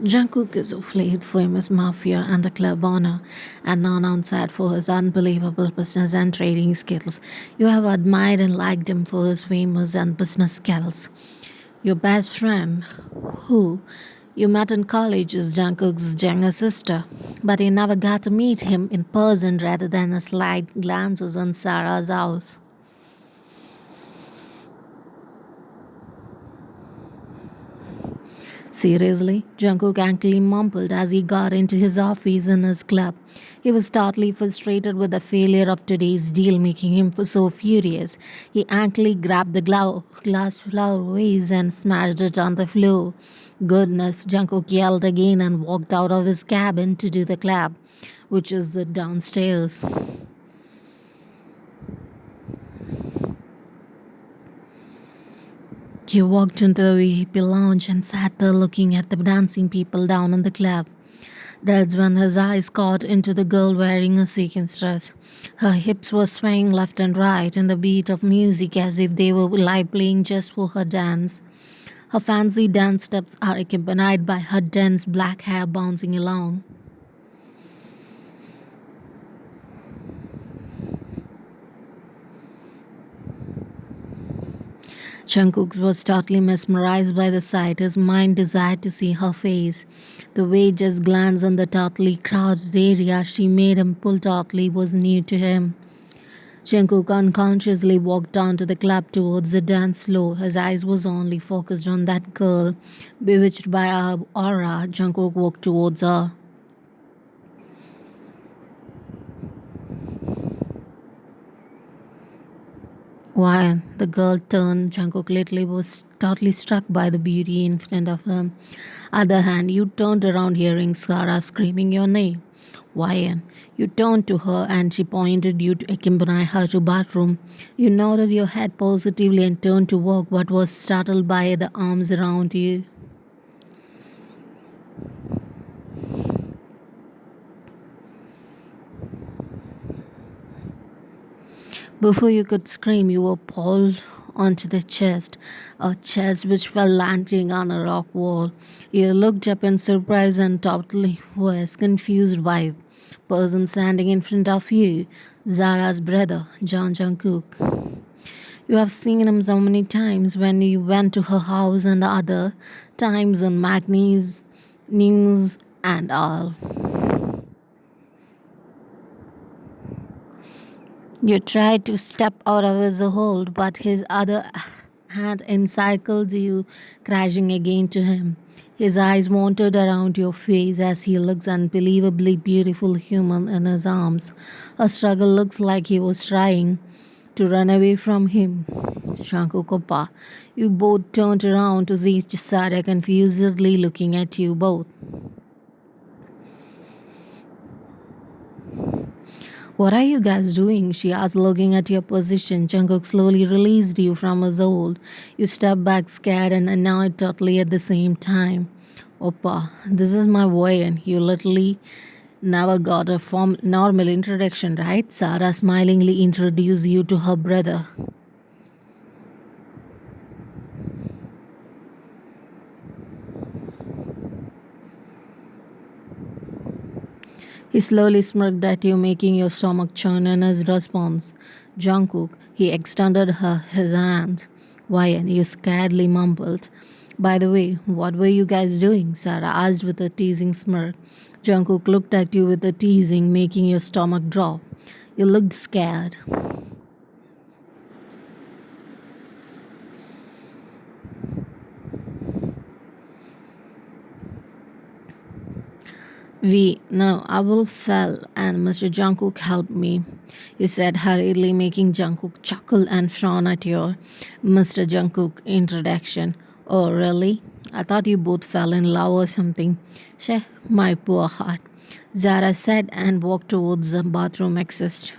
Jungkook is a played famous mafia and a club owner, and known outside for his unbelievable business and trading skills. You have admired and liked him for his famous and business skills. Your best friend, who you met in college, is Jungkook's younger sister, but you never got to meet him in person rather than a slight glances in Sarah's house. Seriously, Jungkook angrily mumbled as he got into his office in his club. He was totally frustrated with the failure of today's deal, making him so furious. He angrily grabbed the glass flower vase and smashed it on the floor. Goodness, Jungkook yelled again and walked out of his cabin to do the club, which is the downstairs. He walked into the VIP lounge and sat there looking at the dancing people down in the club. That's when his eyes caught into the girl wearing a sequins dress. Her hips were swaying left and right in the beat of music as if they were live playing just for her dance. Her fancy dance steps are accompanied by her dense black hair bouncing along. Jungkook was totally mesmerized by the sight. His mind desired to see her face. The way just glanced in the totally crowded area she made him pull totally was new to him. Jungkook unconsciously walked down to the club towards the dance floor. His eyes was only focused on that girl. Bewitched by her aura, Jungkook walked towards her. Why? The girl turned. Jungkook literally was totally struck by the beauty in front of him. Other hand, you turned around hearing Sarah screaming your name. Why? You turned to her and she pointed you to accompany her to bathroom. You nodded your head positively and turned to walk but was startled by the arms around you. Before you could scream, you were pulled onto the chest, a chest which fell landing on a rock wall. You looked up in surprise and totally was confused by the person standing in front of you, Zara's brother, John Jungkook. You have seen him so many times when you went to her house and other times on Magni's news and all. You tried to step out of his hold, but his other hand encircled you, crashing again to him. His eyes wandered around your face as he looks unbelievably beautiful human in his arms. A struggle looks like he was trying to run away from him. Shankukopa, you both turned around to see Chisara confusedly looking at you both. What are you guys doing? She asked, looking at your position. Jungkook slowly released you from his hold. You stepped back, scared and annoyed totally at the same time. Oppa, this is my boy, and you literally never got a normal introduction, right? Sarah smilingly introduced you to her brother. He slowly smirked at you, making your stomach churn in his response. Jungkook, he extended her his hand. Wyan, you scaredly mumbled. By the way, what were you guys doing? Sarah asked with a teasing smirk. Jungkook looked at you with a teasing, making your stomach drop. You looked scared. No, I will fell and Mr. Jungkook helped me, he said hurriedly, making Jungkook chuckle and frown at your Mr. Jungkook introduction. Oh, really? I thought you both fell in love or something. Sheh, my poor heart, Zara said and walked towards the bathroom exit.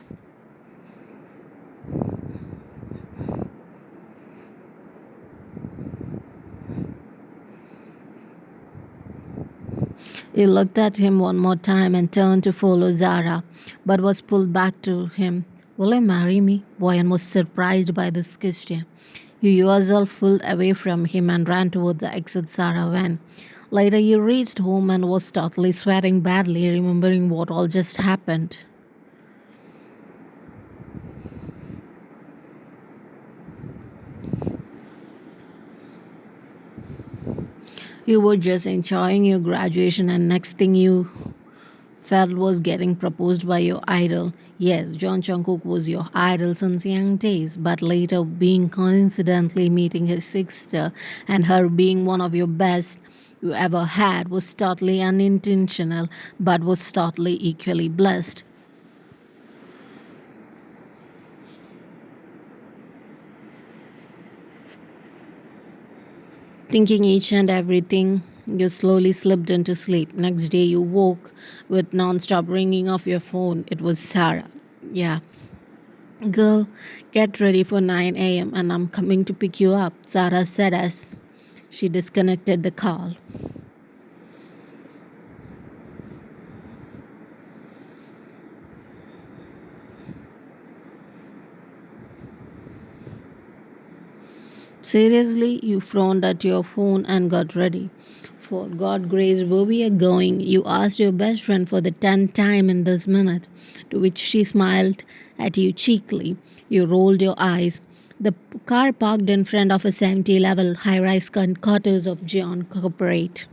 He looked at him one more time and turned to follow Zara, but was pulled back to him. Will you marry me? Boyan was surprised by this question. You yourself pulled away from him and ran toward the exit Sarah van. Later, you reached home and was totally sweating badly, remembering what all just happened. You were just enjoying your graduation, and next thing you felt was getting proposed by your idol. Yes, John Jungkook was your idol since young days, but later being coincidentally meeting his sister and her being one of your best you ever had was totally unintentional, but was totally equally blessed. Thinking each and everything, you slowly slipped into sleep. Next day, you woke with non-stop ringing of your phone. It was Sarah. Yeah. Girl, get ready for 9 a.m. and I'm coming to pick you up, Sarah said as she disconnected the call. Seriously, you frowned at your phone and got ready. For God grace, where we are going, you asked your best friend for the 10th time in this minute, to which she smiled at you cheekily. You rolled your eyes. The car parked in front of a 70 level high rise quarters of jeon Corporate.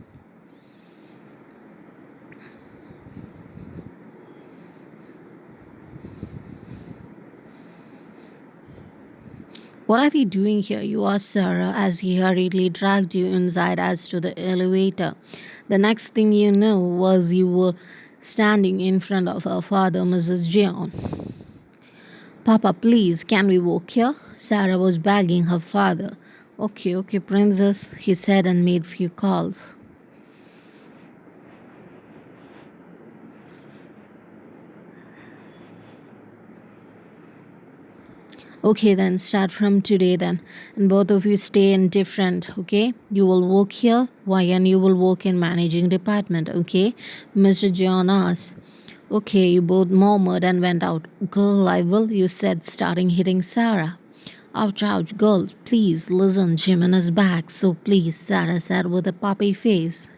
What are we doing here? You asked Sarah as he hurriedly dragged you inside as to the elevator. The next thing you knew was you were standing in front of her father, Mrs. Jeon. Papa, please, can we walk here? Sarah was begging her father. Okay, okay, princess, he said and made few calls. Okay, then start from today then. And both of you stay in different, okay? You will work here, why, and you will work in managing department, okay? Mr. John asked. Okay, you both murmured and went out. Girl, I will, you said, starting hitting Sarah. Ouch, ouch, girl, please listen, Jimin is back, so please, Sarah said with a puppy face.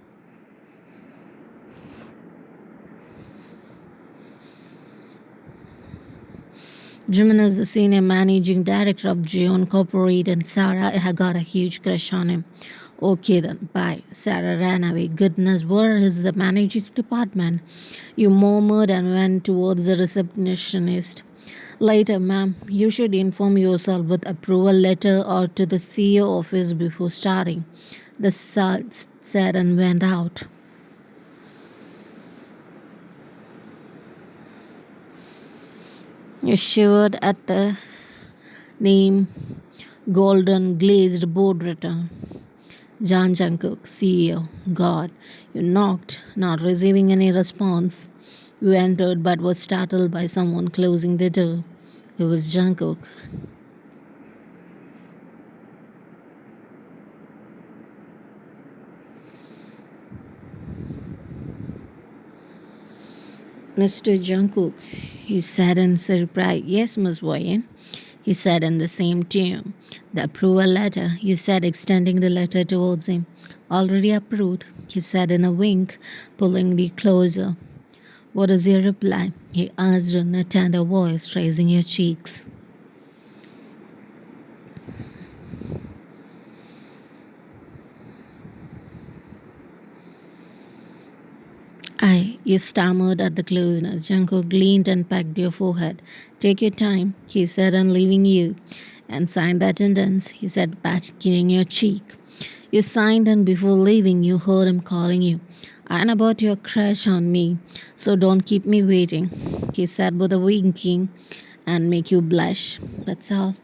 Jimin is the senior managing director of jeon Corporate and Sarah had got a huge crush on him. Okay then, bye. Sarah ran away. Goodness, where is the managing department? You murmured and went towards the receptionist. Later, ma'am, you should inform yourself with approval letter or to the CEO office before starting. The said and went out. You shivered at the name golden glazed board written. John Jungkook, CEO. God. You knocked, not receiving any response. You entered but was startled by someone closing the door. It was Jungkook. Mr. Jungkook, he said in surprise. Yes, Miss Boyan, he said in the same tone. The approval letter, you said, extending the letter towards him. Already approved, he said in a wink, pulling me closer. What is your reply? He asked in a tender voice, raising your cheeks. You stammered at the closeness. Jungkook leaned and pecked your forehead. Take your time, he said, and leaving you. And sign the attendance, he said, patting your cheek. You signed, and before leaving, you heard him calling you. And about your crush on me, so don't keep me waiting, he said with a winking and make you blush. That's all.